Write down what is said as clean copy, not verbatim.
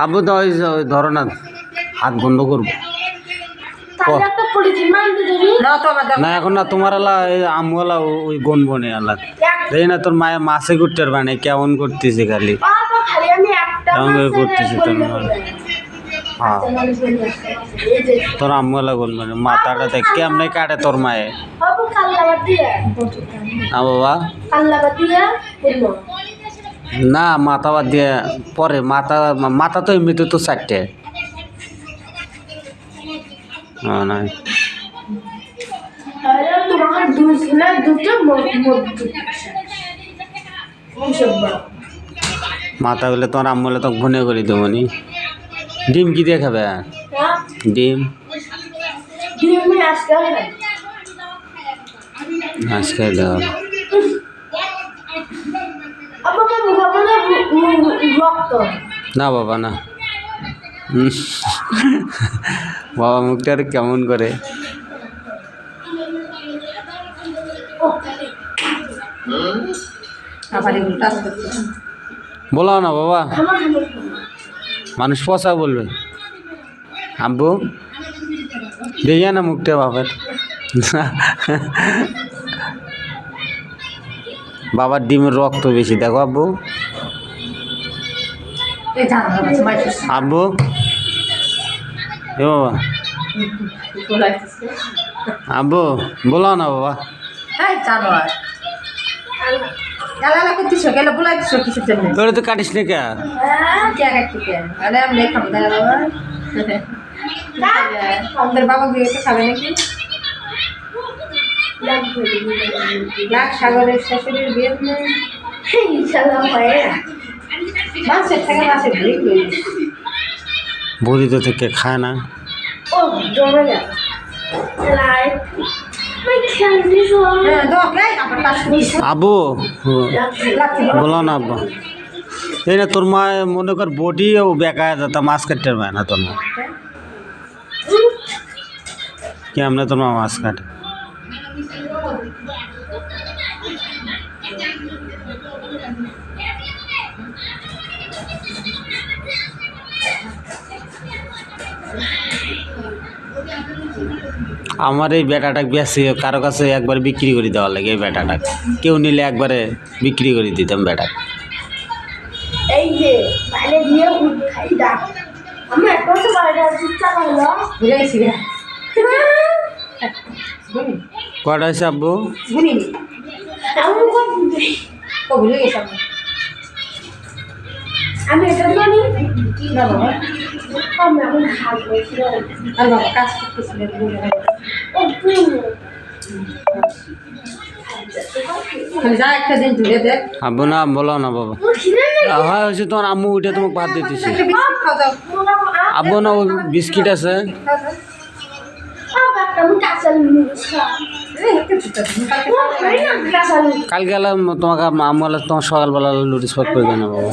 আব্বু তো ওই ধরো না, হাত বন্ধ করবো না এখন না, তোমার আলা আমওয়ালা ওই গনবনে আলা দেখি না, তোর মায়ের মাছে করতে পারবে কেমন করতেছে খালি কেমন করে করতেছে তোর মা। হ্যাঁ তোর আমওয়ালা গনবনে মাথাটা দেখ কেমনে কাটে তোর মায়ে। না বাবা না, মাথা বাদ দিয়ে পরে মাথা তো এমনিতে তো চারটে নাই। মাথা গুলো তোমার আম্মুলে তো ঘুনে করে দেবো নি। ডিম কি দিয়ে খাবে? ডিম আজকে দেওয়া না বাবা না। বাবা মুখটা আর কেমন করে বলো না বাবা, মানুষ পচা বলবে। আব্বু দেখিয়া না মুখটা বাবার। বাবার ডিমের রক্ত বেশি দেখো আব্বু। আব্বু এ বাবা আব্বু বলো না বাবা। তোরে তো কাটিস না কে? বাবা গিয়ে খাবে নাকি? সাগরের শাশুড়ির বিয়ে বুড়ি তো থেকে খায় না। আব্বু বলো না আব্বু, এই না তোর মা মনে কর বডি ও বেকা যেতা মাছ কাটতে পারে না তোর মা। কেমনে তোর মা মাছ কাটে? আমার এই বেটাটা বেশি কারো কাছে একবার বিক্রি করে দেওয়া লাগে। এই বেটাটা কেউ নিলে একবারে বিক্রি করে দিতাম বেটা। এই যে বাইরে দিয়ে খাই ডাক আমি একটা তো বাইরে চিৎকার করলো বুঝাইছি কটা আছে আব্বু? বুঝিনি আমি ও ভুলে গেছি আমি এটা জানি না বাবা। আমি এখন খাবো আর বাবা কাজ করতেছিলেন ও যা একটা দিন ধরে দেখ। আব্বু না বলো না বাবা। হয় হয়েছে তোমার আম্মু উঠে তোমাকে ভাত দিতেছি। আব্বু না ওই বিস্কিট আছে কালকে এলাম তোমাকে আম্মু তোমার সকালবেলা লুটি স্পট করে দেয় না বাবা।